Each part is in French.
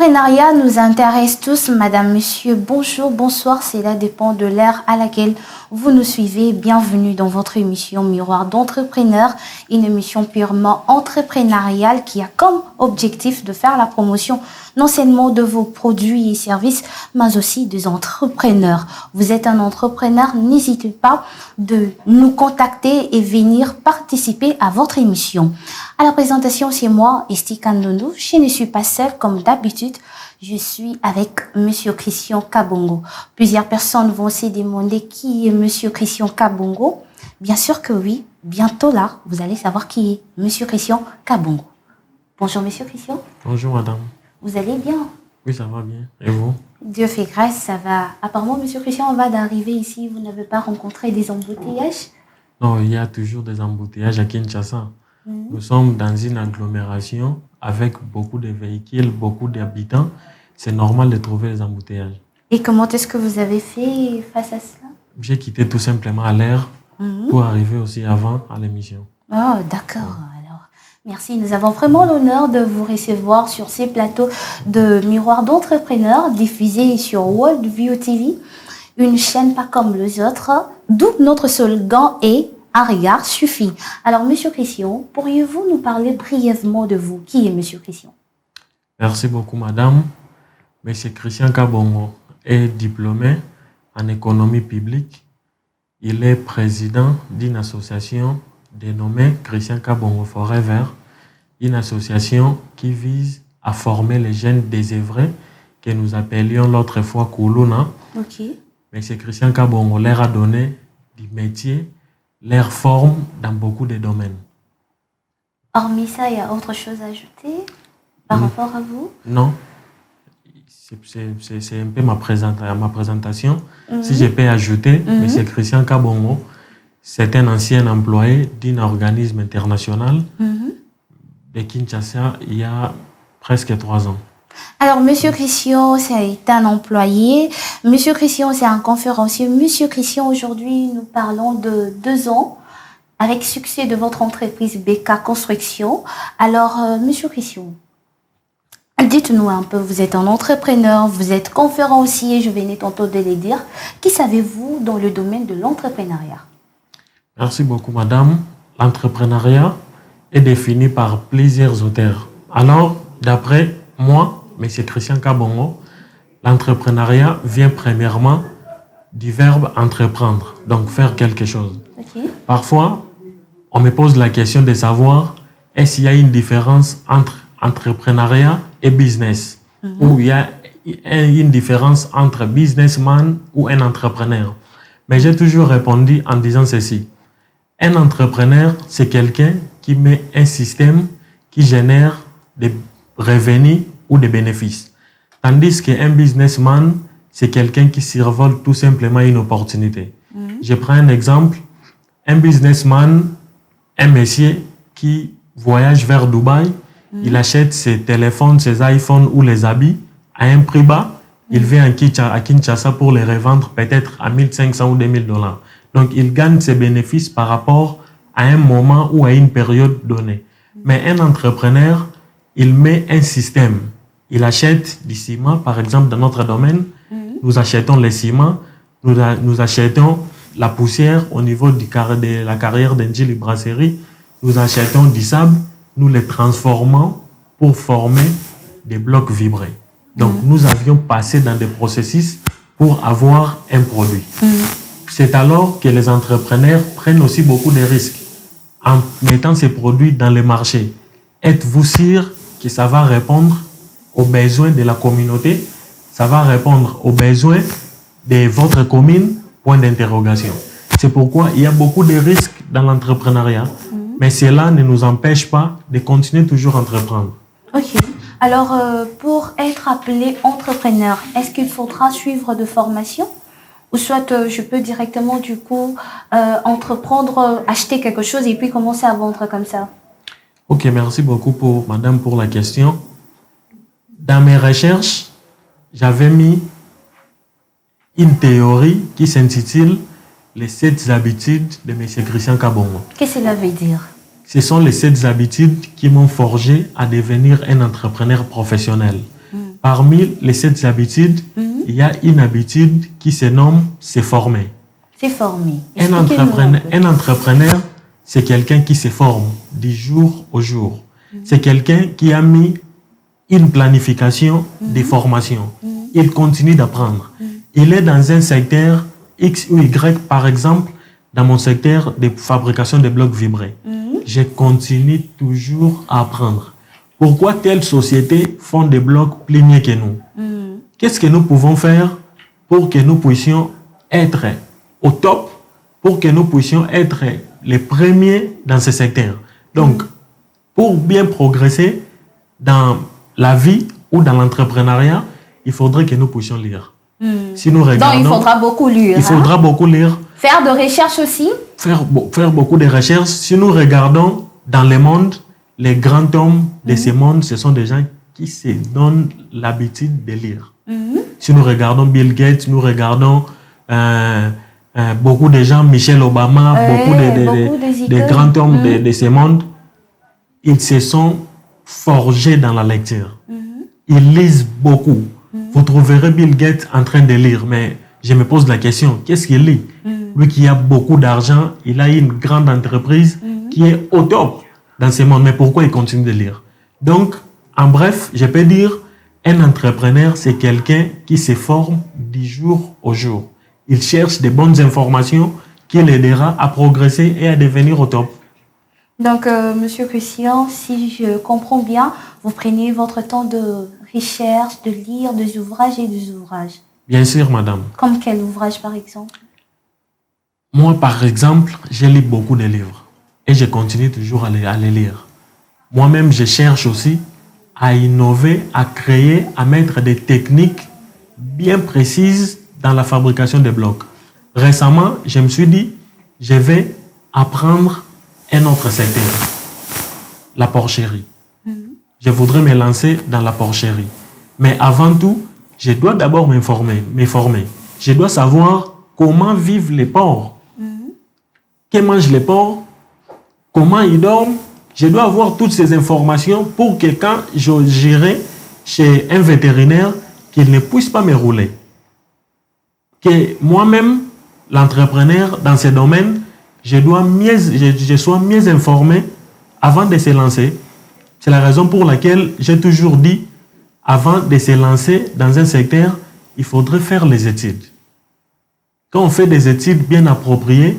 L'entrepreneuriat nous intéresse tous, madame, monsieur, bonjour, bonsoir, cela dépend de l'ère à laquelle vous nous suivez. Bienvenue dans votre émission Miroir d'entrepreneur, une émission purement entrepreneuriale qui a comme objectif de faire la promotion non seulement de vos produits et services, mais aussi des entrepreneurs. Vous êtes un entrepreneur, n'hésitez pas de nous contacter et venir participer à votre émission. À la présentation, c'est moi, Esti Kandondo. Je ne suis pas seule comme d'habitude. Je suis avec Monsieur Christian Kabongo. Plusieurs personnes vont se demander qui est Monsieur Christian Kabongo. Bien sûr que oui. Bientôt là, vous allez savoir qui est Monsieur Christian Kabongo. Bonjour Monsieur Christian. Bonjour madame. Vous allez bien? Oui, ça va bien. Et vous? Dieu fait grâce, ça va. Apparemment, Monsieur Christian, on va d'arriver ici. Vous n'avez pas rencontré des embouteillages? Non, il y a toujours des embouteillages à Kinshasa. Nous sommes dans une agglomération avec beaucoup de véhicules, beaucoup d'habitants. C'est normal de trouver des embouteillages. Et comment est-ce que vous avez fait face à cela? J'ai quitté tout simplement à l'heure pour arriver aussi avant à l'émission. Oh, d'accord. Alors, merci. Nous avons vraiment l'honneur de vous recevoir sur ces plateaux de Miroir d'entrepreneur diffusés sur World View TV, une chaîne pas comme les autres, d'où notre slogan est un regard suffit. Alors, Monsieur Christian, pourriez-vous nous parler brièvement de vous? Qui est Monsieur Christian? Merci beaucoup, madame. Monsieur Christian Kabongo est diplômé en économie publique. Il est président d'une association dénommée Christian Kabongo Forever, une association qui vise à former les jeunes désœuvrés que nous appelions l'autre fois Koulouna. Ok. Monsieur Christian Kabongo leur a donné du métier, leur forme dans beaucoup de domaines. Hormis ça, il y a autre chose à ajouter par rapport à vous? Non, c'est un peu ma présentation. Si je peux ajouter, M. Christian Kabongo, c'est un ancien employé d'un organisme international de Kinshasa il y a presque 3 ans. Alors, Monsieur Christian, c'est un employé. Monsieur Christian, c'est un conférencier. Monsieur Christian, aujourd'hui, nous parlons de 2 ans avec succès de votre entreprise BK Construction. Alors, Monsieur Christian, dites-nous un peu, vous êtes un entrepreneur, vous êtes conférencier, je venais tantôt de le dire. Qui savez-vous dans le domaine de l'entrepreneuriat? Merci beaucoup, madame. L'entrepreneuriat est défini par plusieurs auteurs. Alors, d'après moi, M. Christian Kabongo, l'entrepreneuriat vient premièrement du verbe entreprendre, donc faire quelque chose. Okay. Parfois, on me pose la question de savoir est-ce qu'il y a une différence entre entrepreneuriat et business, ou il y a une différence entre businessman ou un entrepreneur. Mais j'ai toujours répondu en disant ceci. Un entrepreneur, c'est quelqu'un qui met un système qui génère des revenus ou des bénéfices. Tandis qu'un businessman, c'est quelqu'un qui survole tout simplement une opportunité. Je prends un exemple. Un businessman, un monsieur qui voyage vers Dubaï, il achète ses téléphones, ses iPhones ou les habits à un prix bas. Il vient à Kinshasa pour les revendre peut-être à 1500 ou 2000 $. Donc, il gagne ses bénéfices par rapport à un moment ou à une période donnée. Mais un entrepreneur, il met un système. Il achète du ciment, par exemple, dans notre domaine. Nous achetons le ciment, nous achetons la poussière au niveau de la carrière d'Engili Brasserie. Nous achetons du sable, nous les transformons pour former des blocs vibrés. Donc, nous avions passé dans des processus pour avoir un produit. C'est alors que les entrepreneurs prennent aussi beaucoup de risques en mettant ces produits dans le marché. Êtes-vous sûr que ça va répondre aux besoins de la communauté? Ça va répondre aux besoins de votre commune? Point d'interrogation. C'est pourquoi il y a beaucoup de risques dans l'entrepreneuriat, mais cela ne nous empêche pas de continuer toujours à entreprendre. Ok. Alors, pour être appelé entrepreneur, est-ce qu'il faudra suivre de formation? Ou soit je peux directement, du coup, entreprendre, acheter quelque chose et puis commencer à vendre comme ça? Ok, merci beaucoup madame pour la question. Dans mes recherches, j'avais mis une théorie qui s'intitule Les 7 habitudes de M. Christian Kabongo. Qu'est-ce que cela veut dire? Ce sont les 7 habitudes qui m'ont forgé à devenir un entrepreneur professionnel. Parmi les 7 habitudes, il y a une habitude qui se nomme se former. Se former. Un entrepreneur, c'est quelqu'un qui se forme du jour au jour. C'est quelqu'un qui a mis une planification de formation. Il continue d'apprendre. Il est dans un secteur X ou Y, par exemple, dans mon secteur de fabrication de blocs vibrés. Je continue toujours à apprendre. Pourquoi telles sociétés font des blocs plus mieux que nous? Qu'est-ce que nous pouvons faire pour que nous puissions être au top, pour que nous puissions être les premiers dans ce secteur? Donc, pour bien progresser dans la vie ou dans l'entrepreneuriat, il faudrait que nous puissions lire. Si nous regardons, donc, il faudra beaucoup lire. Il faudra beaucoup lire. Faire de recherche aussi. Faire beaucoup de recherches. Si nous regardons dans le monde, les grands hommes de ce monde, ce sont des gens qui se donnent l'habitude de lire. Si nous regardons Bill Gates, nous regardons beaucoup de gens, Michelle Obama, beaucoup de grands hommes de ce monde, ils se sont forgés dans la lecture. Ils lisent beaucoup. Vous trouverez Bill Gates en train de lire, mais je me pose la question, qu'est-ce qu'il lit? Lui qui a beaucoup d'argent, il a une grande entreprise qui est au top dans ce monde, mais pourquoi il continue de lire? Donc, en bref, je peux dire, un entrepreneur, c'est quelqu'un qui se forme du jour au jour. Il cherche des bonnes informations qui l'aidera à progresser et à devenir au top. Donc, Monsieur Christian, si je comprends bien, vous prenez votre temps de recherche, de lire des ouvrages et des ouvrages. Bien sûr, madame. Comme quel ouvrage, par exemple? Moi, par exemple, je lis beaucoup de livres et je continue toujours à les lire. Moi-même, je cherche aussi à innover, à créer, à mettre des techniques bien précises dans la fabrication des blocs. Récemment, je me suis dit, je vais apprendre un autre secteur, la porcherie. Je voudrais me lancer dans la porcherie. Mais avant tout, je dois d'abord me former. Je dois savoir comment vivent les porcs. Que mangent les porcs? Comment ils dorment? Je dois avoir toutes ces informations pour que quand j'irai chez un vétérinaire, qu'il ne puisse pas me rouler. Que moi-même, l'entrepreneur dans ce domaine, je sois mieux informé avant de se lancer. C'est la raison pour laquelle j'ai toujours dit, avant de se lancer dans un secteur, il faudrait faire les études. Quand on fait des études bien appropriées,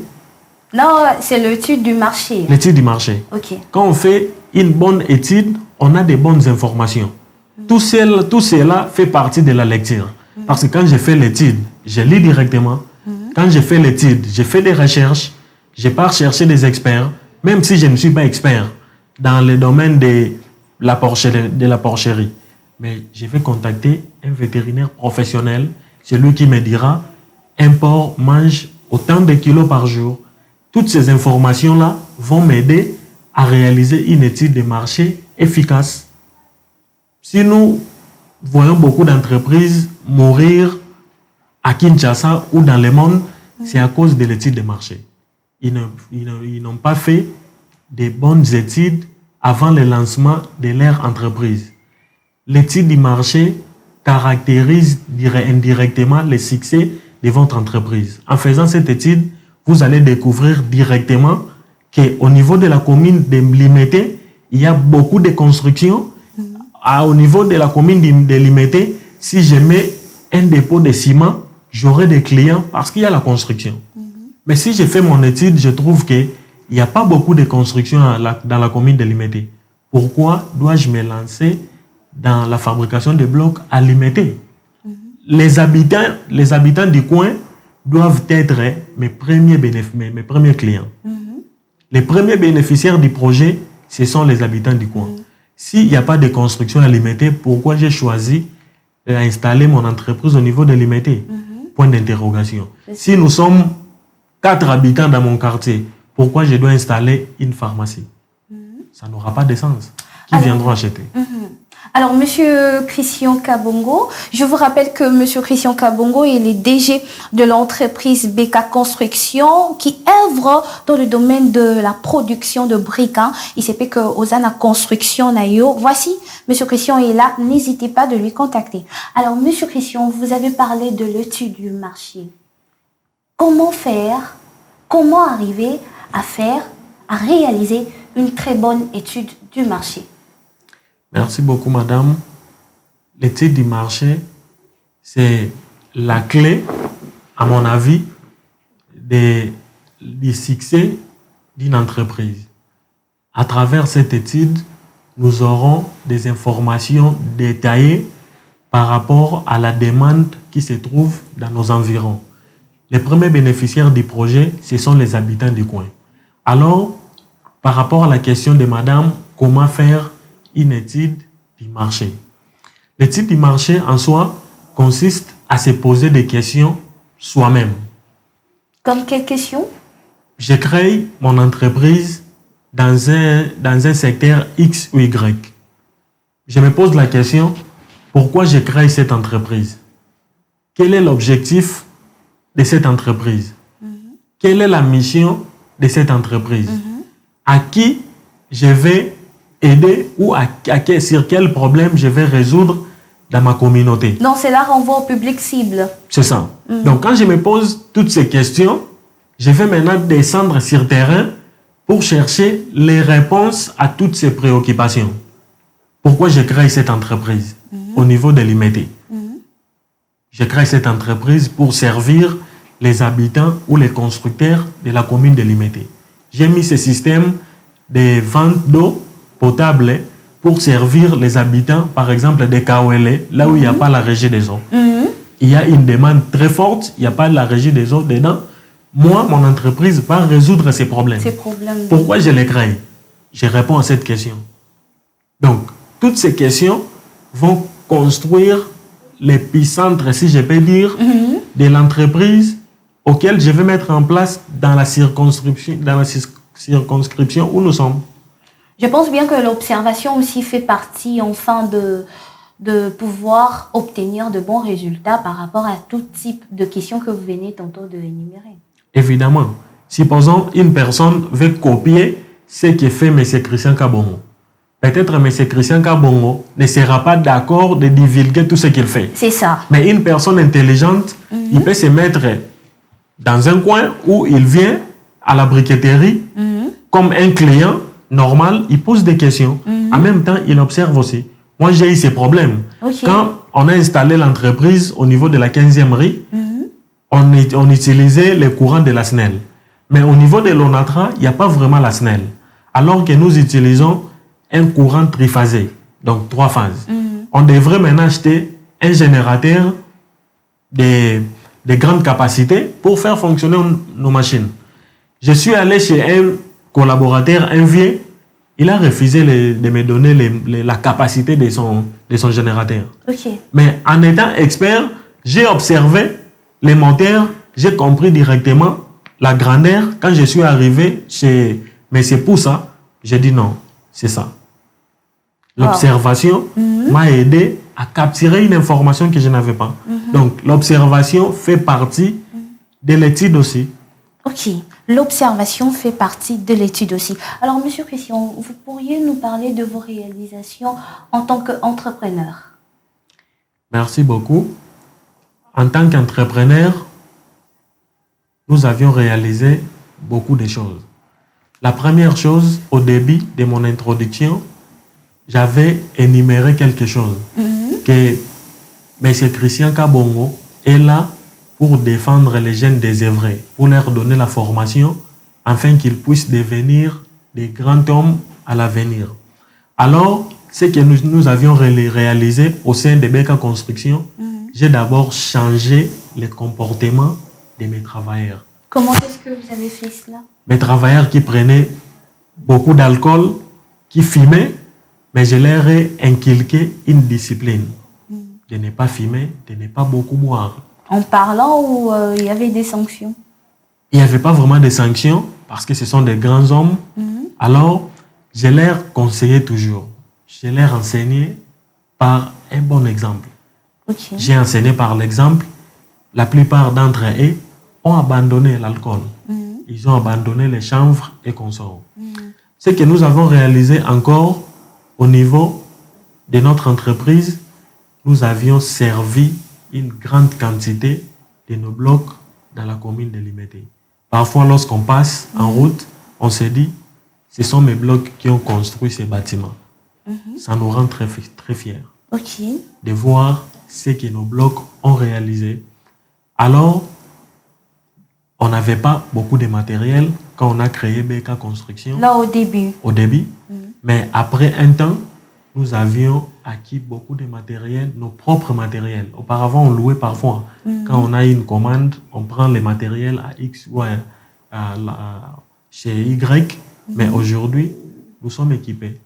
non, c'est l'étude du marché. L'étude du marché. Ok. Quand on fait une bonne étude, on a des bonnes informations. Tout cela fait partie de la lecture. Parce que quand je fais l'étude, je lis directement. Quand je fais l'étude, je fais des recherches. Je pars chercher des experts, même si je ne suis pas expert dans le domaine de la porcherie. Mais je vais contacter un vétérinaire professionnel, celui qui me dira un porc mange autant de kilos par jour. Toutes ces informations-là vont m'aider à réaliser une étude de marché efficace. Si nous voyons beaucoup d'entreprises mourir à Kinshasa ou dans le monde, c'est à cause de l'étude de marché. Ils n'ont pas fait de bonnes études avant le lancement de leur entreprise. L'étude du marché caractérise indirectement le succès de votre entreprise. En faisant cette étude, vous allez découvrir directement qu'au niveau de la commune de Limété, il y a beaucoup de constructions. Au niveau de la commune de Limété, si je mets un dépôt de ciment, j'aurai des clients parce qu'il y a la construction. Mais si je fais mon étude, je trouve qu'il n'y a pas beaucoup de constructions dans la commune de Limété. Pourquoi dois-je me lancer dans la fabrication de blocs à Limété? Les habitants du coin doivent être mes premiers clients. Les premiers bénéficiaires du projet, ce sont les habitants du coin. S'il n'y a pas de construction à Limété, pourquoi j'ai choisi d'installer mon entreprise au niveau de Limété? Point d'interrogation. Si nous sommes 4 habitants dans mon quartier, pourquoi je dois installer une pharmacie? Ça n'aura pas de sens. Qui viendront acheter? Alors, Monsieur Christian Kabongo, je vous rappelle que Monsieur Christian Kabongo est le DG de l'entreprise BK Construction qui œuvre dans le domaine de la production de briques. Il s'est fait que Osana Construction Nayo. Voici, Monsieur Christian est là. N'hésitez pas de lui contacter. Alors, Monsieur Christian, vous avez parlé de l'étude du marché. Comment faire, comment arriver à réaliser une très bonne étude du marché? Merci beaucoup, madame. L'étude du marché, c'est la clé, à mon avis, du succès d'une entreprise. À travers cette étude, nous aurons des informations détaillées par rapport à la demande qui se trouve dans nos environs. Les premiers bénéficiaires du projet, ce sont les habitants du coin. Alors, par rapport à la question de madame, comment faire une étude du marché? L'étude du marché en soi consiste à se poser des questions soi-même. Comme quelle question? Je crée mon entreprise dans un secteur X ou Y. Je me pose la question, pourquoi je crée cette entreprise? Quel est l'objectif de cette entreprise? Quelle est la mission de cette entreprise? À qui je vais aider ou sur quel problème je vais résoudre dans ma communauté. Donc, cela renvoie au public cible. C'est ça. Donc, quand je me pose toutes ces questions, je vais maintenant descendre sur le terrain pour chercher les réponses à toutes ces préoccupations. Pourquoi je crée cette entreprise au niveau de l'IMET? Je crée cette entreprise pour servir les habitants ou les constructeurs de la commune de l'IMET. J'ai mis ce système de vente d'eau potable pour servir les habitants, par exemple, des KOL, là où il n'y a pas la régie des eaux. Il y a une demande très forte, il n'y a pas la régie des eaux dedans. Moi, mon entreprise va résoudre ces problèmes. Pourquoi je les crée? Je réponds à cette question. Donc, toutes ces questions vont construire l'épicentre, si je peux dire, de l'entreprise auquel je vais mettre en place dans la circonscription où nous sommes. Je pense bien que l'observation aussi fait partie, enfin, de pouvoir obtenir de bons résultats par rapport à tout type de questions que vous venez tantôt de énumérer. Évidemment. Supposons une personne veut copier ce que fait M. Christian Kabongo. Peut-être M. Christian Kabongo ne sera pas d'accord de divulguer tout ce qu'il fait. C'est ça. Mais une personne intelligente, il peut se mettre dans un coin où il vient à la briqueterie comme un client normal, il pose des questions. En même temps, il observe aussi. Moi, j'ai eu ces problèmes. Quand on a installé l'entreprise au niveau de la 15e rue, on utilisait les courants de la SNEL. Mais au niveau de l'ONATRA, il n'y a pas vraiment la SNEL. Alors que nous utilisons un courant triphasé, donc 3 phases. On devrait maintenant acheter un générateur de grandes capacités pour faire fonctionner nos machines. Je suis allé chez un collaborateur, un vieux, il a refusé de me donner la capacité de son générateur. Mais en étant expert, j'ai observé les moteurs, j'ai compris directement la grandeur. Quand je suis arrivé chez M. Poussa, j'ai dit non, c'est ça. L'observation m'a aidé à capturer une information que je n'avais pas. Donc, l'observation fait partie de l'étude aussi. Ok, l'observation fait partie de l'étude aussi. Alors, Monsieur Christian, vous pourriez nous parler de vos réalisations en tant qu'entrepreneur? Merci beaucoup. En tant qu'entrepreneur, nous avions réalisé beaucoup de choses. La première chose, au début de mon introduction, j'avais énuméré quelque chose. Que M. Christian Kabongo est là pour défendre les jeunes désœuvrés, pour leur donner la formation afin qu'ils puissent devenir des grands hommes à l'avenir. Alors, ce que nous avions réalisé au sein de BK Construction, j'ai d'abord changé le comportement de mes travailleurs. Comment est-ce que vous avez fait cela? Mes travailleurs qui prenaient beaucoup d'alcool, qui fumaient, mais je leur ai inculqué une discipline. De ne pas fumer, de ne pas beaucoup boire. En parlant ou il y avait des sanctions? Il n'y avait pas vraiment de sanctions parce que ce sont des grands hommes. Alors, je leur conseillais toujours. Je leur enseignais par un bon exemple. Ok. J'ai enseigné par l'exemple. La plupart d'entre eux ont abandonné l'alcool. Ils ont abandonné les chanvres et consorts. Ce que nous avons réalisé encore au niveau de notre entreprise, nous avions servi une grande quantité de nos blocs dans la commune de Limete. Parfois, lorsqu'on passe en route, on se dit, ce sont mes blocs qui ont construit ces bâtiments. Ça nous rend très, très fiers Ok. de voir ce que nos blocs ont réalisé. Alors, on n'avait pas beaucoup de matériel quand on a créé BK Construction Là, au début. au début, mais après un temps, nous avions acquis beaucoup de matériel, nos propres matériels. Auparavant, on louait parfois. Quand on a une commande, on prend les matériels à X ou chez Y, mais aujourd'hui, nous sommes équipés.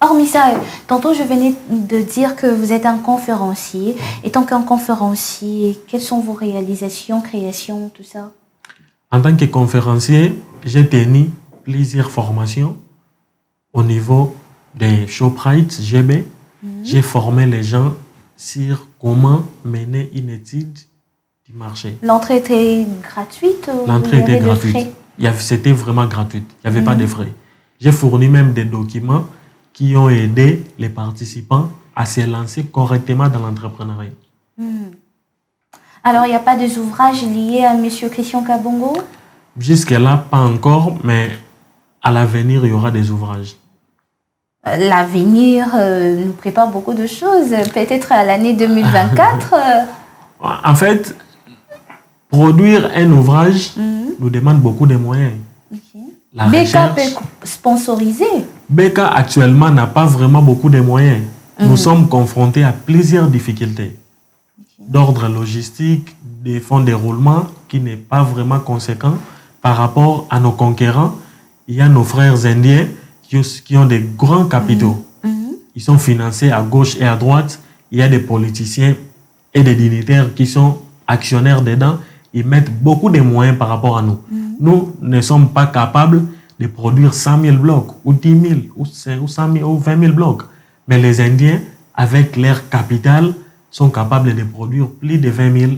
Hormis ça, tantôt je venais de dire que vous êtes un conférencier. Et tant qu'un conférencier, quelles sont vos réalisations, créations, tout ça? En tant que conférencier, j'ai tenu plusieurs formations au niveau des ShopRite GB. J'ai formé les gens sur comment mener une étude du marché. L'entrée était gratuite ou L'entrée il y était avait des gratuite. frais? C'était vraiment gratuit. Il n'y avait pas de frais. J'ai fourni même des documents qui ont aidé les participants à se lancer correctement dans l'entrepreneuriat. Alors, il n'y a pas des ouvrages liés à M. Christian Kabongo? Jusque-là, pas encore, mais à l'avenir, il y aura des ouvrages. L'avenir nous prépare beaucoup de choses. Peut-être à l'année 2024. En fait, produire un ouvrage nous demande beaucoup de moyens. La BK recherche. peut sponsoriser. BK actuellement n'a pas vraiment beaucoup de moyens. Nous sommes confrontés à plusieurs difficultés d'ordre logistique, des fonds de roulement qui n'est pas vraiment conséquent par rapport à nos concurrents. Il y a nos frères indiens qui ont des grands capitaux. Ils sont financés à gauche et à droite. Il y a des politiciens et des dignitaires qui sont actionnaires dedans. Ils mettent beaucoup de moyens par rapport à nous. Nous ne sommes pas capables de produire 100 000 blocs, ou 10 000, ou 100 000, ou 20 000 blocs. Mais les Indiens, avec leur capital, sont capables de produire plus de 20 000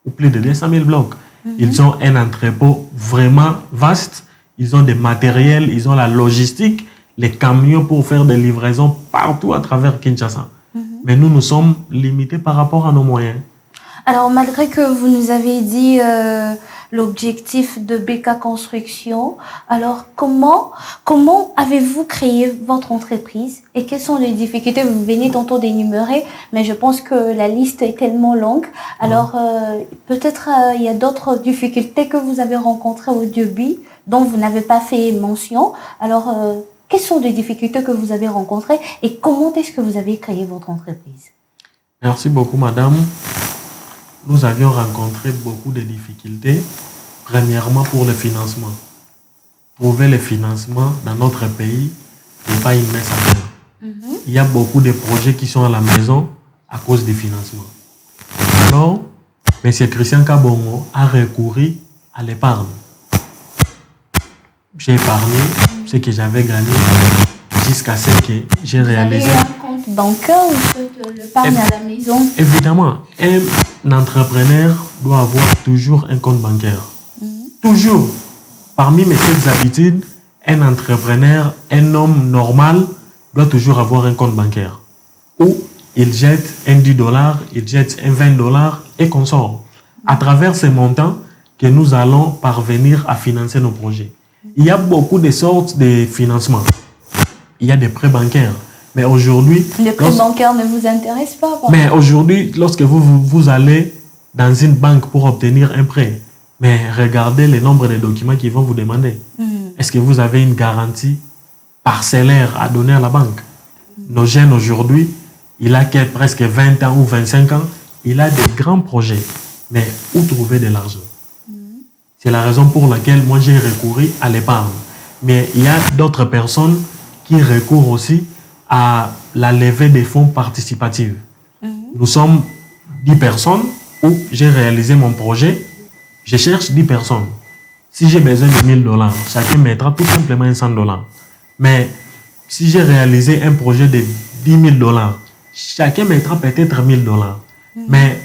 ou plus de 200 000 blocs. Ils ont un entrepôt vraiment vaste. Ils ont des matériels, ils ont la logistique, les camions pour faire des livraisons partout à travers Kinshasa. Mais nous sommes limités par rapport à nos moyens. Alors, malgré que vous nous avez dit l'objectif de BK Construction, alors comment avez-vous créé votre entreprise et quelles sont les difficultés? Vous venez tantôt d'énumérer, mais je pense que la liste est tellement longue. Alors, peut-être il y a d'autres difficultés que vous avez rencontrées au début dont vous n'avez pas fait mention. Alors, quelles sont les difficultés que vous avez rencontrées et comment est-ce que vous avez créé votre entreprise? Merci beaucoup, madame. Nous avions rencontré beaucoup de difficultés. Premièrement, pour le financement. Trouver le financement dans notre pays n'est pas une mince affaire. Il y a beaucoup de projets qui sont à la maison à cause des financements. Alors, M. Christian Kabongo a recouru à l'épargne. J'ai épargné ce que j'avais gagné jusqu'à ce que j'ai réalisé. Vous avez un compte bancaire ou faites l'épargne à la maison? Évidemment, un entrepreneur doit avoir toujours un compte bancaire. Toujours. Parmi mes 7 habitudes, un entrepreneur, un homme normal, doit toujours avoir un compte bancaire. Où il jette un 10 $, il jette un 20 $ et qu'on sort. À travers ces montants que nous allons parvenir à financer nos projets. Il y a beaucoup de sortes de financements. Il y a des prêts bancaires. Mais aujourd'hui... Les prêts bancaires ne vous intéressent pas? Mais aujourd'hui, lorsque vous allez dans une banque pour obtenir un prêt, mais regardez le nombre de documents qu'ils vont vous demander. Est-ce que vous avez une garantie parcellaire à donner à la banque? Nos jeunes aujourd'hui, il a presque 20 ans ou 25 ans, il a des grands projets. Mais où trouver de l'argent? C'est la raison pour laquelle moi j'ai recouru à l'épargne. Mais il y a d'autres personnes qui recourent aussi à la levée des fonds participatifs. Nous sommes 10 personnes où j'ai réalisé mon projet. Je cherche 10 personnes. Si j'ai besoin de 1 000 $, chacun mettra tout simplement 100 $. Mais si j'ai réalisé un projet de 10 000 dollars. Chacun mettra peut-être 1 000 dollars. Mais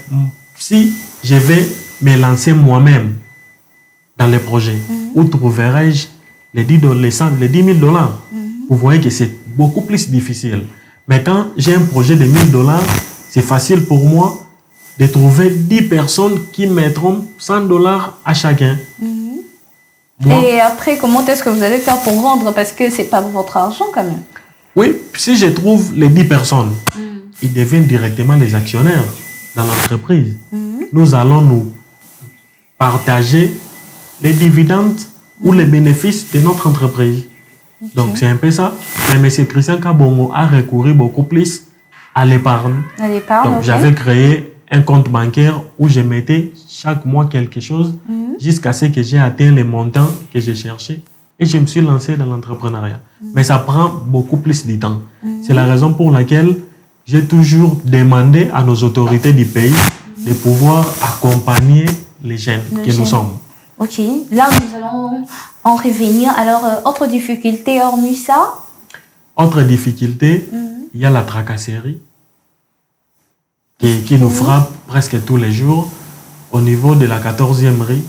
si je vais me lancer moi-même dans le projet, où trouverai-je les 10 000 dollars? Vous voyez que c'est beaucoup plus difficile. Mais quand j'ai un projet de 1 000 dollars, c'est facile pour moi de trouver 10 personnes qui mettront 100 dollars à chacun. Moi, et après, comment est-ce que vous allez faire pour vendre? Parce que c'est pas votre argent quand même. oui, si je trouve les 10 personnes, ils deviennent directement les actionnaires dans l'entreprise. Nous allons nous partager les dividendes ou les bénéfices de notre entreprise. Donc, c'est un peu ça. Mais M. Christian Kabongo a recouru beaucoup plus à l'épargne. À l'épargne, Donc, j'avais créé un compte bancaire où je mettais chaque mois quelque chose jusqu'à ce que j'ai atteint les montants que je cherchais. Et je me suis lancé dans l'entrepreneuriat. Mais ça prend beaucoup plus de temps. C'est la raison pour laquelle j'ai toujours demandé à nos autorités du pays de pouvoir accompagner les jeunes que nous sommes. Ok, là nous allons en revenir. Alors, autre difficulté hormis ça? Autre difficulté, il y a la tracasserie qui nous frappe presque tous les jours. Au niveau de la 14e rue,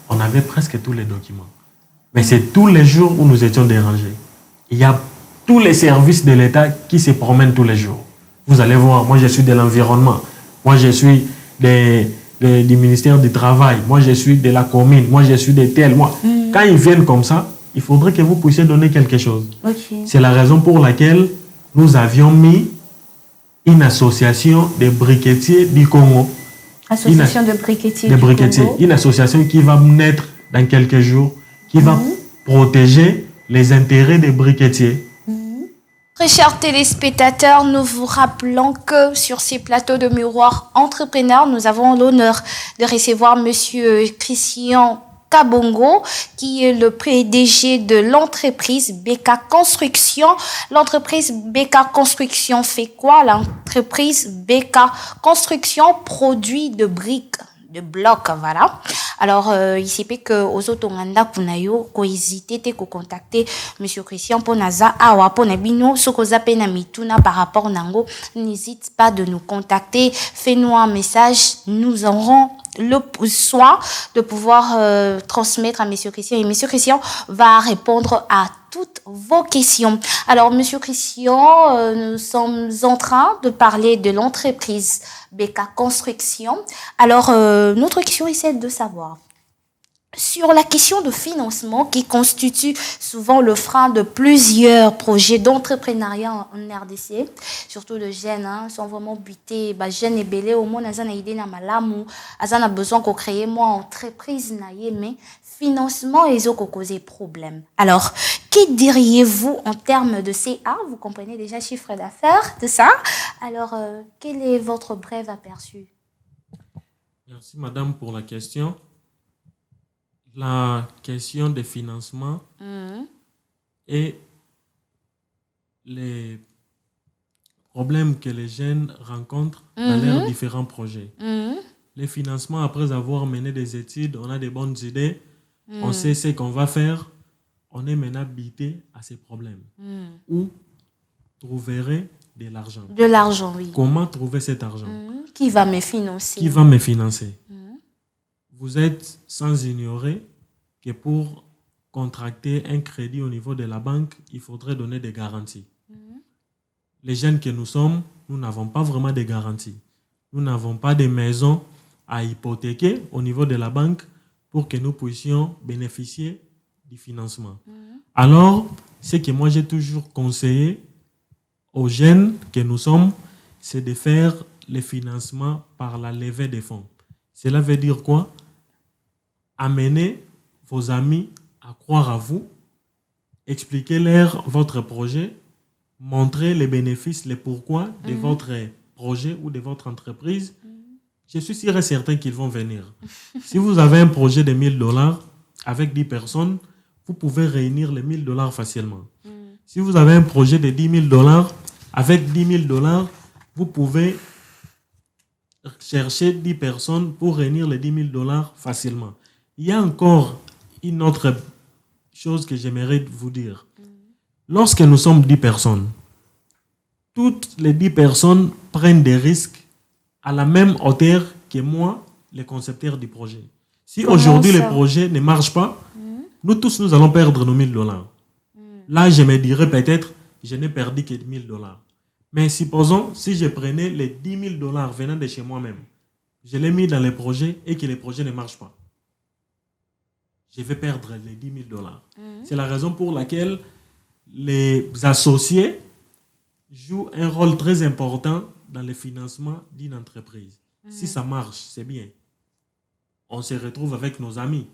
on avait presque tous les documents. Mais c'est tous les jours où nous étions dérangés. Il y a tous les services de l'État qui se promènent tous les jours. Vous allez voir, moi je suis de l'environnement, moi je suis du ministère du Travail, moi je suis de la commune, moi je suis de tel. Quand ils viennent comme ça, il faudrait que vous puissiez donner quelque chose. C'est la raison pour laquelle nous avions mis une association de briquetiers du Congo. Association de briquetiers du Congo. Une association qui va naître dans quelques jours, qui va protéger les intérêts des briquetiers. Très chers téléspectateurs, nous vous rappelons que sur ces plateaux de Miroir Entrepreneur, nous avons l'honneur de recevoir Monsieur Christian Kabongo, qui est le PDG de l'entreprise BK Construction. L'entreprise BK Construction fait quoi? L'entreprise BK Construction produit de briques, de blocs, voilà. Alors, il s'est fait que aux autres kunayo ko hésiter te ko contacter Monsieur Christian Ponaza awa ponabino sokoza pena mituna par rapport nango, n'hésite pas de nous contacter, fais-nous un message, nous aurons le soin de pouvoir transmettre à Monsieur Christian et Monsieur Christian va répondre à toutes vos questions. Alors, Monsieur Christian, nous sommes en train de parler de l'entreprise BK Construction. Alors, notre question est celle de savoir, sur la question de financement qui constitue souvent le frein de plusieurs projets d'entrepreneuriat en RDC, surtout de jeunes, sont vraiment butés, jeunes et belés, au moins, ils ont une idée na malamu, ils ont besoin de créer moi entreprise mais financement ils ont causé problème. Alors, que diriez-vous en termes de CA? Vous comprenez déjà chiffre d'affaires, tout ça. Alors, quel est votre bref aperçu? Merci madame pour la question. La question des financements et les problèmes que les jeunes rencontrent dans leurs différents projets. Les financements, après avoir mené des études, on a des bonnes idées, on sait ce qu'on va faire, on est maintenant habité à ces problèmes. Où trouverez de l'argent? De l'argent, oui. Comment trouver cet argent? Qui va me financer? Qui va me financer? Vous êtes sans ignorer que pour contracter un crédit au niveau de la banque, il faudrait donner des garanties. Les jeunes que nous sommes, nous n'avons pas vraiment de garanties. Nous n'avons pas de maisons à hypothéquer au niveau de la banque pour que nous puissions bénéficier du financement. Alors, ce que moi j'ai toujours conseillé aux jeunes que nous sommes, c'est de faire le financement par la levée des fonds. Cela veut dire quoi? Amenez vos amis à croire à vous, expliquez-leur votre projet, montrez les bénéfices, les pourquoi de votre projet ou de votre entreprise. Je suis sûr et certain qu'ils vont venir. Si vous avez un projet de 1 000 dollars avec 10 personnes, vous pouvez réunir les 1 000 dollars facilement. Si vous avez un projet de 10 000 dollars, avec 10 000 dollars, vous pouvez chercher 10 personnes pour réunir les 10 000 dollars facilement. Il y a encore une autre chose que j'aimerais vous dire. Lorsque nous sommes 10 personnes, toutes les 10 personnes prennent des risques à la même hauteur que moi, les concepteurs du projet. Si aujourd'hui le projet ne marche pas, nous tous, nous allons perdre nos $1000. Là, je me dirais peut-être, je n'ai perdu que $1000. Mais supposons, si je prenais les $10,000 venant de chez moi-même, je l'ai mis dans le projet et que le projet ne marche pas, je vais perdre les $10,000. C'est la raison pour laquelle les associés jouent un rôle très important dans le financement d'une entreprise. Si ça marche, c'est bien. On se retrouve avec nos amis.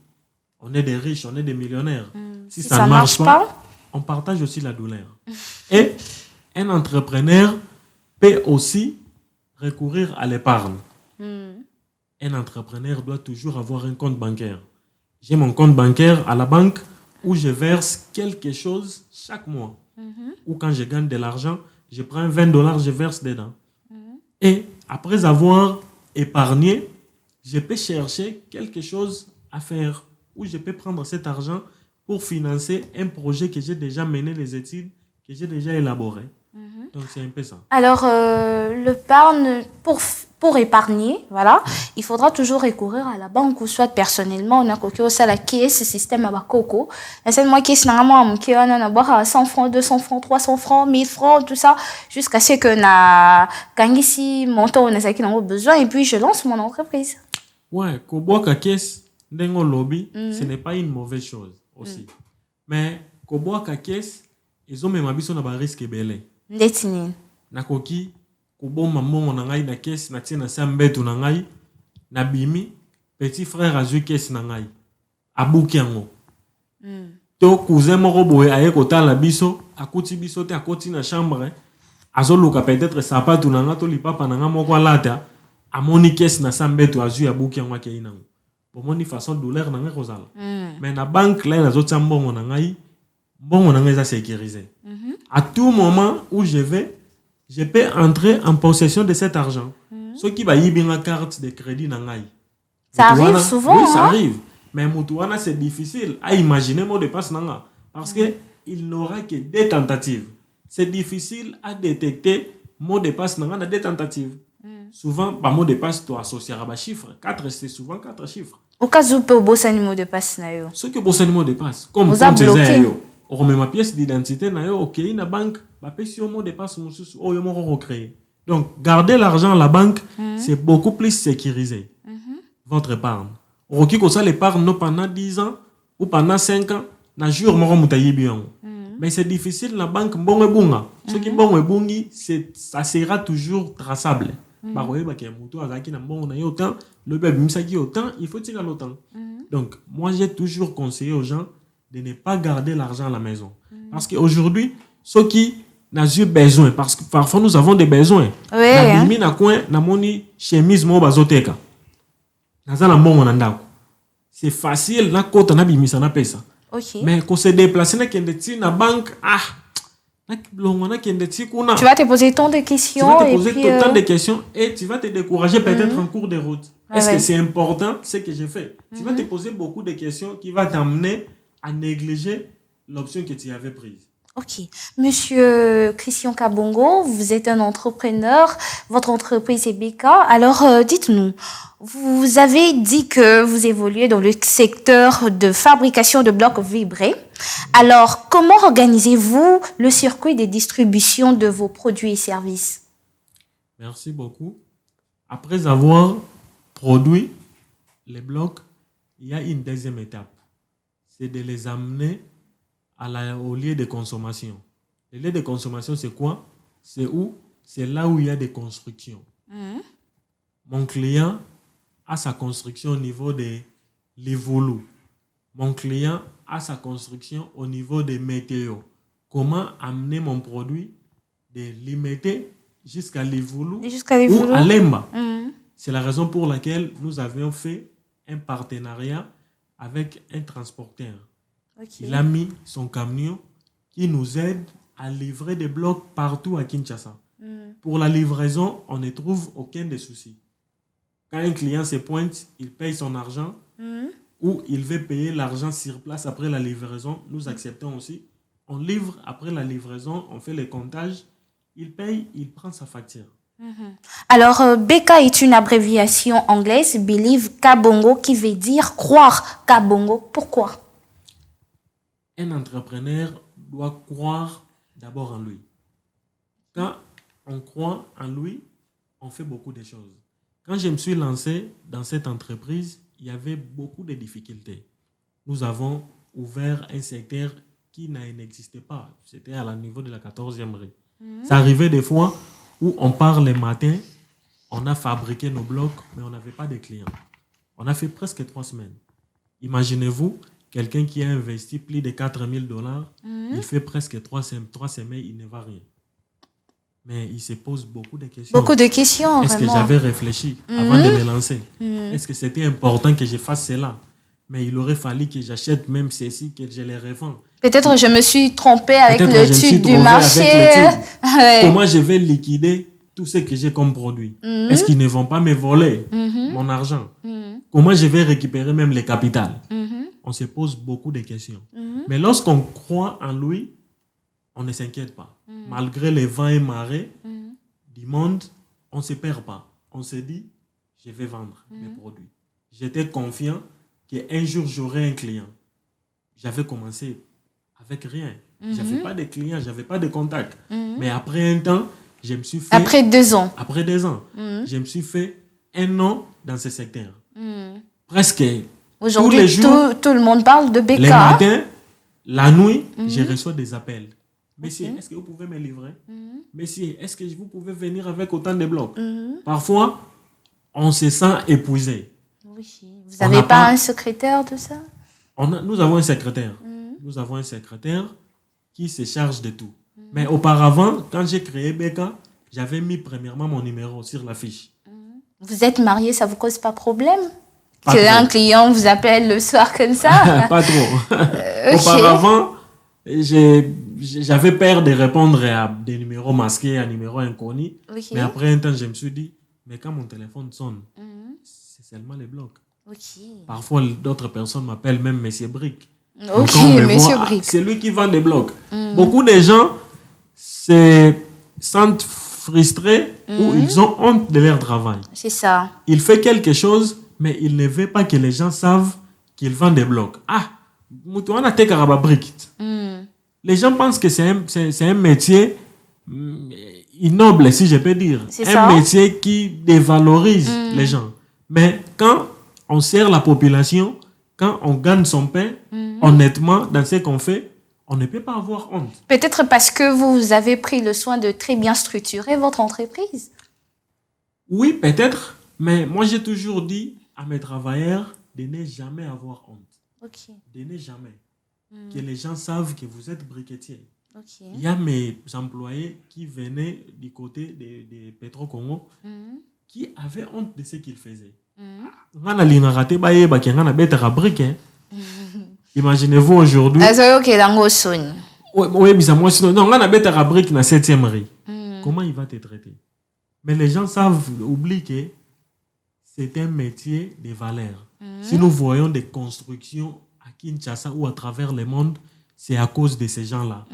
On est des riches, on est des millionnaires. Si ça ne marche pas, on partage aussi la douleur. Et un entrepreneur peut aussi recourir à l'épargne. Un entrepreneur doit toujours avoir un compte bancaire. J'ai mon compte bancaire à la banque où je verse quelque chose chaque mois. Ou quand je gagne de l'argent, je prends $20, je verse dedans. Et après avoir épargné, je peux chercher quelque chose à faire. Ou je peux prendre cet argent pour financer un projet que j'ai déjà mené les études, que j'ai déjà élaboré. Donc, c'est un peu ça. Alors, l'épargne, pour épargner, voilà, il faudra toujours recourir à la banque ou soit personnellement, on a coqué ça la caisse, ce système à coco. Et c'est moi qui suis à 100 francs, 200 francs, 300 francs, 1000 francs, tout ça, jusqu'à ce que na gagné si montant on a qui en a besoin et puis je lance mon entreprise. Ouais, koboka caisse, dengo lobby, ce n'est pas une mauvaise chose aussi. Mais koboka caisse, ils ont même abisso na ba risque belé. Ndetini. Nakoki koboma mbongo na ngai na caisse na tina sambetu na ngai na bimi petit frère azui caisse na ngai abuki yango. To cousin moko boye aye kotala biso akuti biso te akoti na chambre azoluka peut-être sapatu na nga to lipapa na nga moko alata amoni caisse na sambetu azui abuki yango ke inango. Bomoni façon douleur na nga kozala. Mais na banque là nazotia mbongo na ngai eza sécurisé. À tout moment où je vais, je peux entrer en possession de cet argent. Ce qui va y bien la carte de crédit na ngai. Ça arrive souvent. Oui, ça arrive. Mais Moutouana, c'est difficile à imaginer mot de passe nanga. Parce que il n'aura que des tentatives. C'est difficile à détecter mot de passe nanga dans des tentatives. Souvent, par mot de passe, tu associes à un chiffre. 4, c'est souvent 4 chiffres. Au cas où tu as un mot de passe, ce que vous avez mot de passe, comme vous avez bloqué. On remet ma pièce d'identité, ok, une banque, si on mot de passe, on va recréer. Donc, garder l'argent à la banque, c'est beaucoup plus sécurisé. Votre épargne. On qui ça l'épargne pendant 10 ans ou pendant 5 ans, na jour moro mutayi bien. Mais c'est difficile la banque bon et bunga. Ce qui bon et bungi, ça sera toujours traçable. Bah ouais, bah que mutu azaki na bon na autant, le bébé misaki autant, il faut tirer l'autant. Donc, moi j'ai toujours conseillé aux gens de ne pas garder l'argent à la maison. Parce qu'aujourd'hui, ceux qui n'ont eu besoin, parce que parfois nous avons des besoins. Oui. Na coin, na moni chemise mo bazoteka. Nazala mbongo na ndako. C'est facile na kota na bimisa na pesa. OK. Mais quand se déplacer na kende ti na banque, tu vas te poser tant de questions. Tu vas te poser tant de questions et tu vas te décourager peut-être en cours de route. Est-ce que c'est important ce que j'ai fait? Tu vas te poser beaucoup de questions qui vont t'amener à négliger l'option que tu avais prise. Ok. Monsieur Christian Kabongo, vous êtes un entrepreneur. Votre entreprise est BK. Alors, dites-nous, vous avez dit que vous évoluez dans le secteur de fabrication de blocs vibrés. Alors, comment organisez-vous le circuit de distribution de vos produits et services? Merci beaucoup. Après avoir produit les blocs, il y a une deuxième étape. C'est de les amener au lieu de consommation. Le lieu de consommation, c'est quoi? C'est où? C'est là où il y a des constructions. Mon client a sa construction au niveau des Livolu. Mon client a sa construction au niveau des météos. Comment amener mon produit de Limete jusqu'à Livolu ou à Lemba? C'est la raison pour laquelle nous avions fait un partenariat avec un transporteur. Okay. Il a mis son camion qui nous aide à livrer des blocs partout à Kinshasa. Pour la livraison, on ne trouve aucun des soucis. Quand un client se pointe, il paye son argent ou il veut payer l'argent sur place après la livraison. Nous acceptons aussi. On livre après la livraison, on fait le comptage il paye, il prend sa facture. Alors, BK est une abréviation anglaise, Believe Kabongo, qui veut dire croire Kabongo. Pourquoi? Un entrepreneur doit croire d'abord en lui. Quand on croit en lui, on fait beaucoup de choses. Quand je me suis lancé dans cette entreprise, il y avait beaucoup de difficultés. Nous avons ouvert un secteur qui n'existait pas. C'était à la niveau de la 14e rue. Ça arrivait des fois où on part le matin, on a fabriqué nos blocs, mais on n'avait pas de clients. On a fait presque 3 semaines. Imaginez-vous, quelqu'un qui a investi plus de $4,000, il fait presque 3 semaines, il ne va rien. Mais il se pose beaucoup de questions. Beaucoup de questions, Est-ce que vraiment. j'avais réfléchi avant de me lancer? Est-ce que c'était important que je fasse cela? Mais il aurait fallu que j'achète même ceci, que je les revends. Peut-être je me suis trompée avec Peut-être le je me suis tube du trouvé marché. avec le tube. Ouais. Comment je vais liquider tout ce que j'ai comme produit? Est-ce qu'ils ne vont pas me voler mon argent? Comment je vais récupérer même les capitales? On se pose beaucoup de questions. Mais lorsqu'on croit en lui, on ne s'inquiète pas. Malgré les vents et marées du monde, on ne se perd pas. On se dit, je vais vendre mes produits. J'étais confiant qu'un jour, j'aurai un client. J'avais commencé avec rien. Je n'avais pas de clients, je n'avais pas de contacts. Mais après un temps, je me suis fait... Après 2 ans. Après 2 ans, je me suis fait un nom dans ce secteur. Presque Aujourd'hui, tous les jours, tout le monde parle de BK. les matins, la nuit, je reçois des appels. Monsieur, est-ce que vous pouvez me livrer? Monsieur, est-ce que vous pouvez venir avec autant de blocs? Parfois, on se sent épuisé. Oui. Vous On n'avez n'a pas pas- un secrétaire de ça? Nous avons un secrétaire. Nous avons un secrétaire qui se charge de tout. Mais auparavant, quand j'ai créé Beka, j'avais mis premièrement mon numéro sur la fiche. Vous êtes marié, ça vous cause pas problème? Pas Que trop. un client vous appelle le soir comme ça? Pas trop. Ok. Auparavant, j'avais peur de répondre à des numéros masqués, à numéros inconnus. Ok. Mais après un temps, je me suis dit, mais quand mon téléphone sonne, c'est seulement les blocs. Ok. Parfois, d'autres personnes m'appellent même Monsieur Brick. Ok, Donc, quand on me Monsieur voit, Brick. c'est lui qui vend des blocs. Beaucoup de gens se sentent frustrés ou ils ont honte de leur travail. C'est ça. Il fait quelque chose, mais il ne veut pas que les gens savent qu'il vend des blocs. Ah, on a tes briques. Les gens pensent que c'est un métier ignoble, si je peux dire. C'est Un ça. métier qui dévalorise les gens. Mais quand on sert la population, quand on gagne son pain, honnêtement, dans ce qu'on fait, on ne peut pas avoir honte. Peut-être parce que vous avez pris le soin de très bien structurer votre entreprise. Oui, peut-être, mais moi j'ai toujours dit à mes travailleurs de ne jamais avoir honte. Ok. De ne jamais. Que les gens savent que vous êtes briquetier. Ok. Il y a mes employés qui venaient du côté de Petro-Congo qui avaient honte de ce qu'ils faisaient. Imaginez-vous aujourd'hui. Oui, mais ça, moi, sinon, non, on a bête à brique dans 7e rue. Comment il va te traiter? Mais les gens savent, oublient que c'est un métier de valeur. Si nous voyons des constructions à Kinshasa ou à travers le monde, c'est à cause de ces gens-là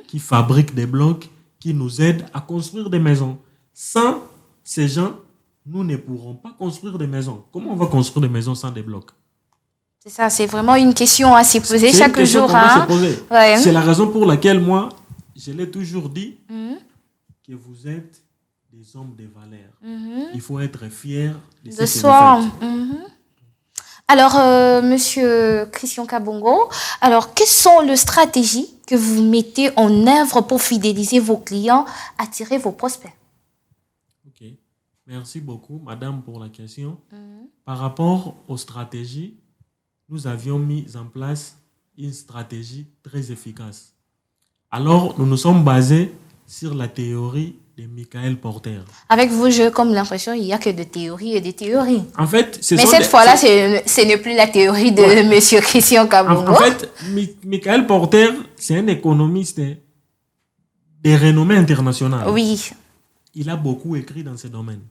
qui fabriquent des blocs, qui nous aident à construire des maisons. Sans ces gens, nous ne pourrons pas construire des maisons. Comment on va construire des maisons sans des blocs? C'est ça, c'est vraiment une question à s'y poser C'est une chaque question jour. qu'on doit Hein? se poser. Ouais. C'est la raison pour laquelle moi, je l'ai toujours dit, que vous êtes des hommes de valeur. Il faut être fier de ce De que soi. vous faites. Alors, Monsieur Christian Kabongo, alors quelles sont les stratégies que vous mettez en œuvre pour fidéliser vos clients, attirer vos prospects? Ok. Merci beaucoup, madame, pour la question. Par rapport aux stratégies, nous avions mis en place une stratégie très efficace. Alors, nous nous sommes basés sur la théorie de Michael Porter. Avec vous, j'ai comme l'impression qu'il n'y a que de théories et de théories. En fait, Mais cette fois-là, ce n'est plus la théorie de Monsieur Christian Kabongo. En fait, Michael Porter, c'est un économiste de renommée internationale. Oui. Il a beaucoup écrit dans ce domaine.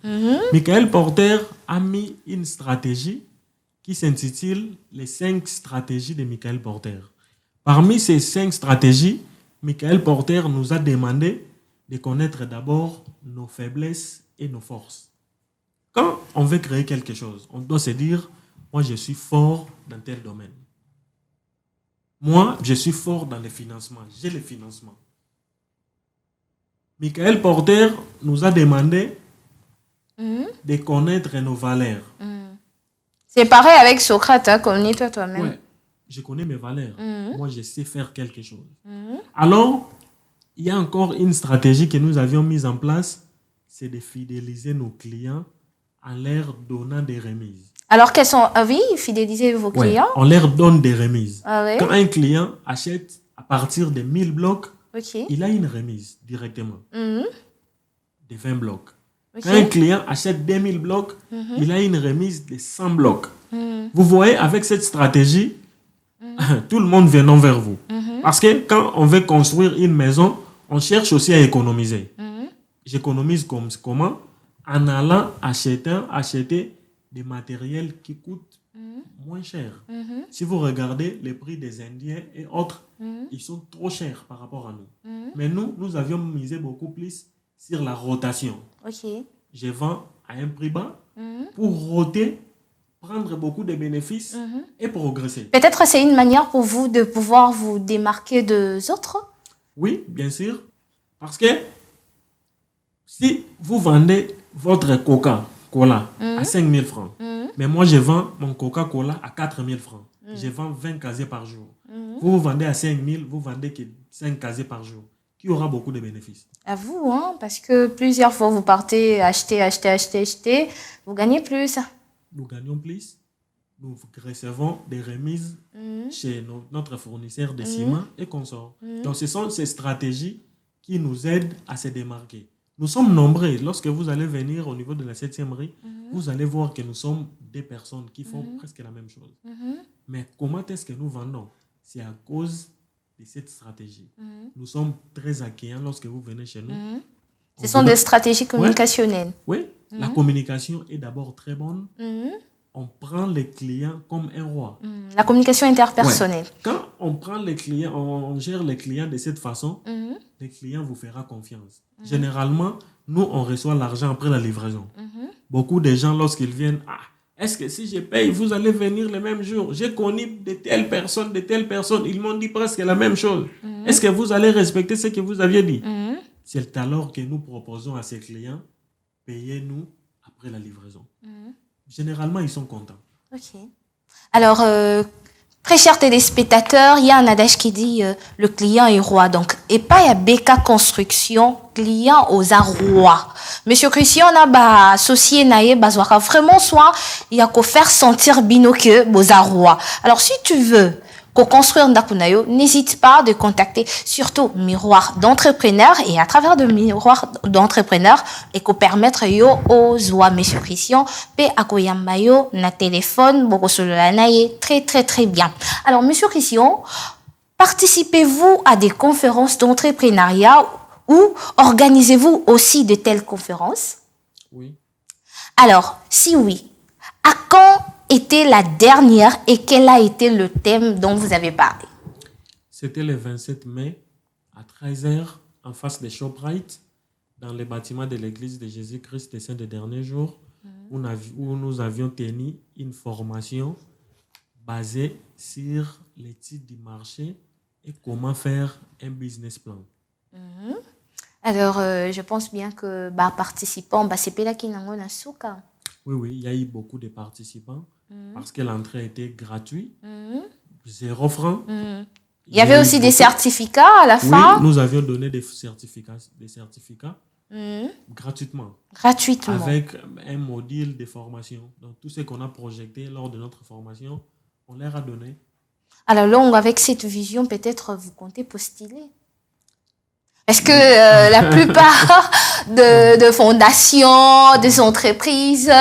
Michael Porter a mis une stratégie qui s'intitule les 5 stratégies de Michael Porter. Parmi ces 5 stratégies, Michael Porter nous a demandé de connaître d'abord nos faiblesses et nos forces. Quand on veut créer quelque chose, on doit se dire, moi je suis fort dans tel domaine. Moi, je suis fort dans les financements. J'ai les financements. Michael Porter nous a demandé de connaître nos valeurs. C'est pareil avec Socrate, hein, connais-toi toi-même. Ouais, je connais mes valeurs. Moi, je sais faire quelque chose. Alors, il y a encore une stratégie que nous avions mise en place, c'est de fidéliser nos clients en leur donnant des remises. Alors, quels sont... Ah oui, fidéliser vos clients. On leur donne des remises. Ah oui. Quand un client achète à partir de 1000 blocs, Okay. il a une remise directement de 20 blocs. Okay. Quand un client achète 2000 blocs, il a une remise de 100 blocs. Vous voyez, avec cette stratégie, tout le monde vient vers vous. Parce que quand on veut construire une maison, on cherche aussi à économiser. J'économise comment? En allant acheter des matériels qui coûtent moins cher. Si vous regardez les prix des Indiens et autres, ils sont trop chers par rapport à nous. Mais nous avions misé beaucoup plus sur la rotation. Okay. Je vends à un prix bas pour roter, prendre beaucoup de bénéfices et progresser. Peut-être c'est une manière pour vous de pouvoir vous démarquer des autres. Oui, bien sûr. Parce que si vous vendez votre Coca-Cola à 5 000 francs, mais moi je vends mon Coca-Cola à 4 000 francs, je vends 20 casiers par jour. Vous vendez à 5 000, vous vendez que 5 casiers par jour. Qui aura beaucoup de bénéfices? À vous, hein, parce que plusieurs fois vous partez acheter, vous gagnez plus. Nous gagnons plus. Nous recevons des remises chez notre fournisseur de ciment et consorts. Donc, ce sont ces stratégies qui nous aident à se démarquer. Nous sommes nombreux. Lorsque vous allez venir au niveau de la 7e rue, vous allez voir que nous sommes des personnes qui font presque la même chose. Mais comment est-ce que nous vendons? C'est à cause de cette stratégie. Nous sommes très accueillants lorsque vous venez chez nous. Ce sont des stratégies communicationnelles. Oui, la communication est d'abord très bonne. On prend les clients comme un roi. La communication interpersonnelle. Ouais. Quand on prend les clients, on gère les clients de cette façon, les clients vous feront confiance. Généralement, nous, on reçoit l'argent après la livraison. Beaucoup de gens, lorsqu'ils viennent, est-ce que si je paye, vous allez venir le même jour? J'ai connu de telles personnes, ils m'ont dit presque la même chose. Est-ce que vous allez respecter ce que vous aviez dit? C'est alors que nous proposons à ces clients, payez-nous après la livraison. Généralement, ils sont contents. Ok. Alors, très chers téléspectateurs, il y a un adage qui dit le client est roi. Donc, et pas il y a BK Construction, client aux roi. Monsieur Christian, on a associé naïe bazouaka. Vraiment, soit il y a qu'à faire sentir bino que boza roi. Alors, si tu veux qu'au construire ndakunayo, n'hésite pas de contacter surtout Miroir d'entrepreneur et à travers de Miroir d'entrepreneur et qu'au permettre yo aux oua Monsieur Christian pe akoyambayo na téléphone bokosolola naye très très très bien. Alors Monsieur Christian, participez-vous à des conférences d'entrepreneuriat ou organisez-vous aussi de telles conférences? Oui. Alors, si oui, à quand était la dernière et quel a été le thème dont vous avez parlé? C'était le 27 mai à 13h en face de ShopRite dans le bâtiment de l'église de Jésus-Christ des Saints des Derniers Jours où nous avions tenu une formation basée sur l'étude du marché et comment faire un business plan. Alors, je pense bien que participants, c'est pas là qui n'en a souka. Oui, il y a eu beaucoup de participants parce que l'entrée était gratuite, 0 francs. Il y avait aussi des certificats à la fin. Oui, nous avions donné des certificats gratuitement. Gratuitement. Avec un module de formation. Donc, tout ce qu'on a projeté lors de notre formation, on leur a donné. Alors là, avec cette vision, peut-être vous comptez postuler. Est-ce que la plupart de fondations, des entreprises,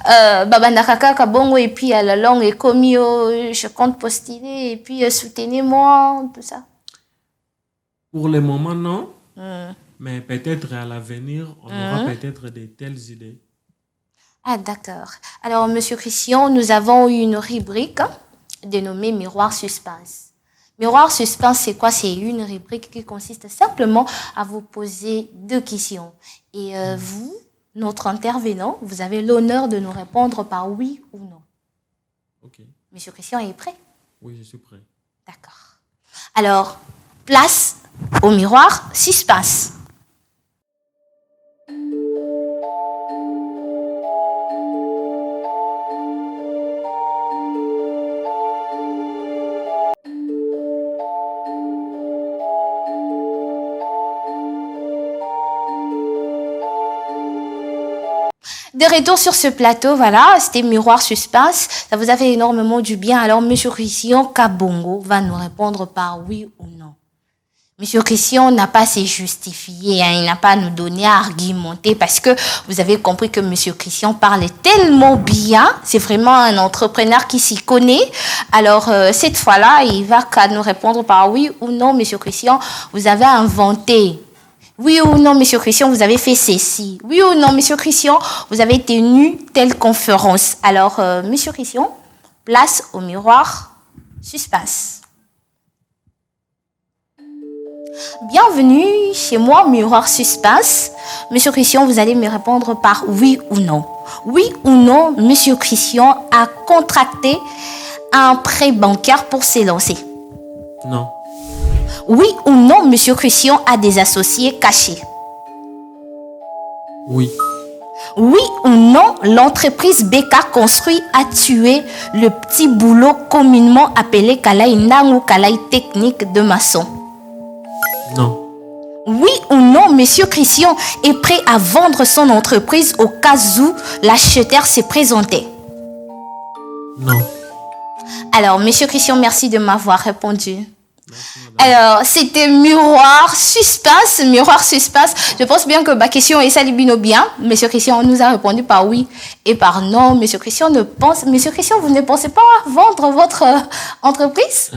Babandakaka, Kabongo, et puis à la longue, et comme je compte postuler, et puis soutenez-moi, tout ça? Pour le moment, non. Mais peut-être à l'avenir, on aura peut-être de telles idées. Ah, d'accord. Alors, Monsieur Christian, nous avons eu une rubrique dénommée Miroir Suspense. Miroir suspense, c'est quoi? C'est une rubrique qui consiste simplement à vous poser 2 questions. Et vous, notre intervenant, vous avez l'honneur de nous répondre par oui ou non. Ok. Monsieur Christian est prêt? Oui, je suis prêt. D'accord. Alors, place au miroir suspense. De retour sur ce plateau, voilà, c'était Miroir Suspense. Ça vous a fait énormément du bien. Alors, Monsieur Christian Kabongo va nous répondre par oui ou non. Monsieur Christian n'a pas à se justifier, hein, il n'a pas à nous donner à argumenter parce que vous avez compris que Monsieur Christian parle tellement bien. C'est vraiment un entrepreneur qui s'y connaît. Alors, cette fois-là, il va qu'à nous répondre par oui ou non, Monsieur Christian, vous avez inventé. Oui ou non, Monsieur Christian, vous avez fait ceci. Oui ou non, Monsieur Christian, vous avez tenu telle conférence. Alors, Monsieur Christian, place au miroir suspense. Bienvenue chez moi, miroir suspense. Monsieur Christian, vous allez me répondre par oui ou non. Oui ou non, Monsieur Christian a contracté un prêt bancaire pour s'élancer. Non. Oui ou non, Monsieur Christian a des associés cachés. Oui. Oui ou non, l'entreprise BK Construit a tué le petit boulot communément appelé Kalaï Nang ou Kalaï Technique de maçon. Non. Oui ou non, Monsieur Christian est prêt à vendre son entreprise au cas où l'acheteur se présentait. Non. Alors, Monsieur Christian, merci de m'avoir répondu. Merci, madame. Alors, c'était Miroir Suspense. Miroir Suspense. Je pense bien que ma question est salibino bien. Monsieur Christian nous a répondu par oui et par non. Monsieur Christian, vous ne pensez pas vendre votre entreprise?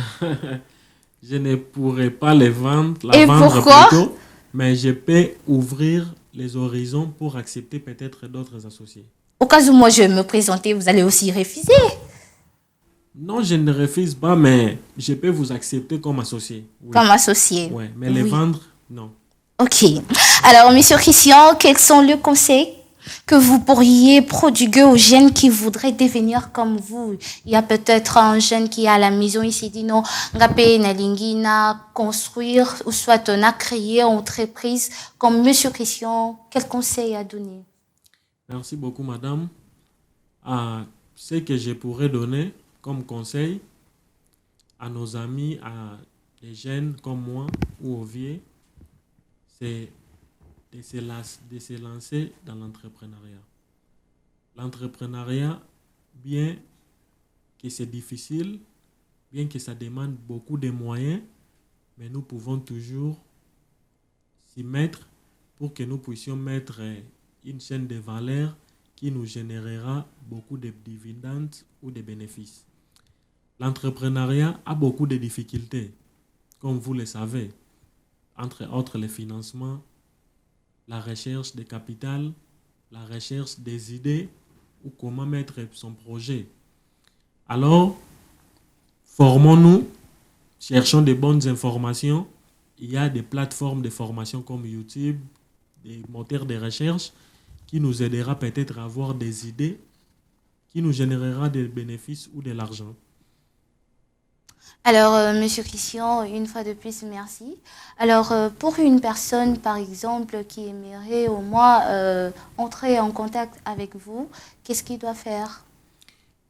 Je ne pourrais pas la vendre pourquoi? plutôt, mais je peux ouvrir les horizons pour accepter peut-être d'autres associés. Au cas où moi je me présentais, vous allez aussi refuser. Non, je ne refuse pas, mais je peux vous accepter comme associé. Oui. Comme associé. Ouais, mais les Oui. vendre, non. Ok. Alors, Monsieur Christian, quels sont les conseils que vous pourriez prodiguer aux jeunes qui voudraient devenir comme vous? Il y a peut-être un jeune qui est à la maison, il s'est dit non, ngapé na lingina construire ou soit on a créé une entreprise comme Monsieur Christian. Quel conseil à donner? Merci beaucoup, madame. Ce que je pourrais donner comme conseil à nos amis, à des jeunes comme moi ou aux vieux, c'est de se lancer dans l'entrepreneuriat. L'entrepreneuriat, bien que c'est difficile, bien que ça demande beaucoup de moyens, mais nous pouvons toujours s'y mettre pour que nous puissions mettre une chaîne de valeur qui nous générera beaucoup de dividendes ou de bénéfices. L'entrepreneuriat a beaucoup de difficultés, comme vous le savez, entre autres le financement, la recherche de capital, la recherche des idées ou comment mettre son projet. Alors, formons-nous, cherchons de bonnes informations. Il y a des plateformes de formation comme YouTube, des moteurs de recherche qui nous aidera peut-être à avoir des idées qui nous générera des bénéfices ou de l'argent. Alors, Monsieur Christian, une fois de plus, merci. Alors, pour une personne, par exemple, qui aimerait au moins entrer en contact avec vous, qu'est-ce qu'il doit faire?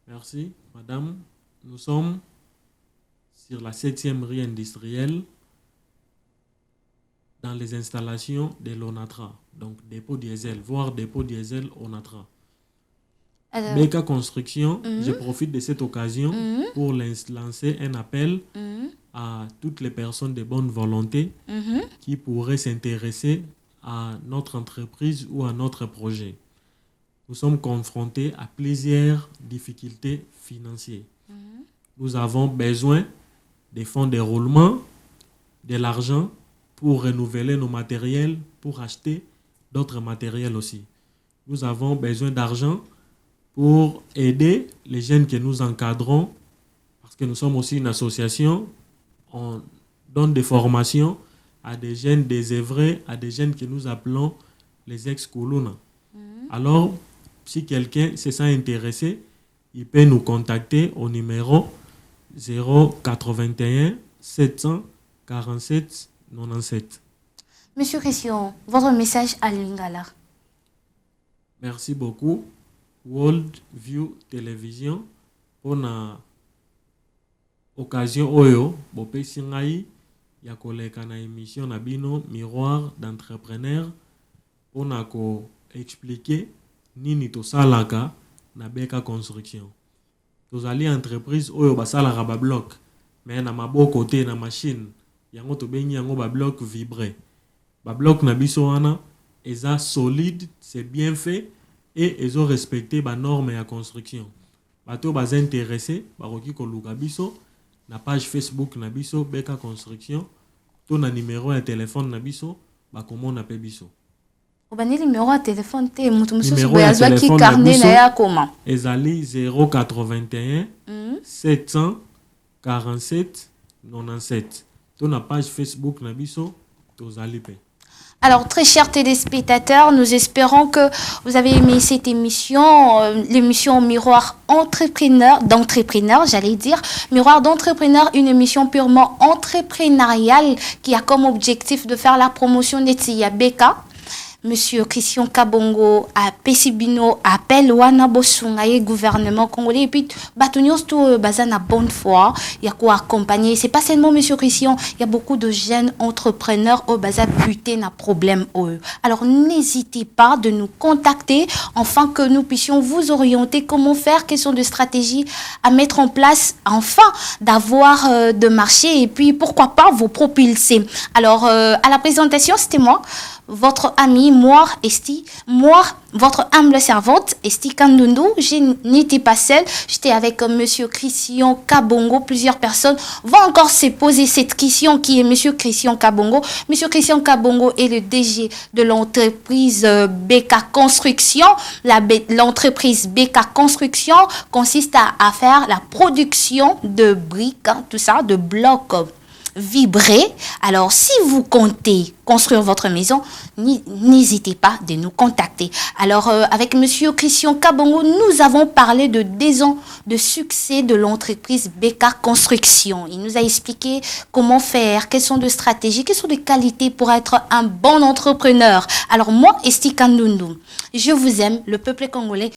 Merci, madame. Nous sommes sur la 7e rue industrielle, dans les installations de l'ONATRA, donc dépôt diesel, voire dépôt diesel ONATRA. BK Construction, je profite de cette occasion pour lancer un appel à toutes les personnes de bonne volonté qui pourraient s'intéresser à notre entreprise ou à notre projet. Nous sommes confrontés à plusieurs difficultés financières. Nous avons besoin des fonds de roulement, de l'argent pour renouveler nos matériels, pour acheter d'autres matériels aussi. Nous avons besoin d'argent pour aider les jeunes que nous encadrons, parce que nous sommes aussi une association. on donne des formations à des jeunes désœuvrés, à des jeunes que nous appelons les ex-Kuluna. Alors, si quelqu'un se sent intéressé, il peut nous contacter au numéro 081 747 97. Monsieur Christian, votre message à Lingala. Merci beaucoup. World View Television pour la occasion oyo bopesi ngai ya koleka na émission na bino Miroir d'entrepreneur pour na ko expliquer nini tosalaka na Beka Construction. Tozali entreprise oyo basalaka ba bloc mais na maboko te na machine yango tobengi yango ba bloc vibré. Ba bloc na biso wana eza solide, c'est bien fait et ils ont respecté les normes de construction. Bato bas intéressé, baroki koluka biso na page Facebook na biso Beka Construction, to na numéro de téléphone na biso, ba comment na pe biso. Obani numéro de téléphone te mutu mususu boyazwa ki carnet na ya comment? Ezali 081 747 97. To na page Facebook na biso tozali pe. Alors, très chers téléspectateurs, nous espérons que vous avez aimé cette émission, l'émission Miroir d'entrepreneur, j'allais dire. Miroir d'entrepreneur, une émission purement entrepreneuriale qui a comme objectif de faire la promotion des Tia Beka. Monsieur Christian Kabongo à Pesibino appelle wana bosungaye gouvernement congolais et puis batonios tout bazana bonne foi il y a quoi accompagner c'est pas seulement monsieur Christian il y a beaucoup de jeunes entrepreneurs au baza buté na problème eux alors n'hésitez pas de nous contacter afin que nous puissions vous orienter comment faire quelles sont les stratégies à mettre en place afin d'avoir de marché et puis pourquoi pas vous propulser alors à la présentation c'était moi votre ami Moir Esti, votre humble servante Esti Kandundu. Je n'étais pas seule, j'étais avec monsieur Christian Kabongo. Plusieurs personnes vont encore se poser cette question qui est monsieur Christian Kabongo. Monsieur Christian Kabongo est le DG de l'entreprise Beka Construction. L'entreprise Beka Construction consiste à faire la production de briques, tout ça, de blocs vibré. Alors, si vous comptez construire votre maison, n'hésitez pas de nous contacter. Alors, avec monsieur Christian Kabongo, nous avons parlé de 10 ans de succès de l'entreprise Beka Construction. Il nous a expliqué comment faire, quelles sont les stratégies, quelles sont les qualités pour être un bon entrepreneur. Alors, moi, Esti Kandundu, je vous aime, le peuple congolais.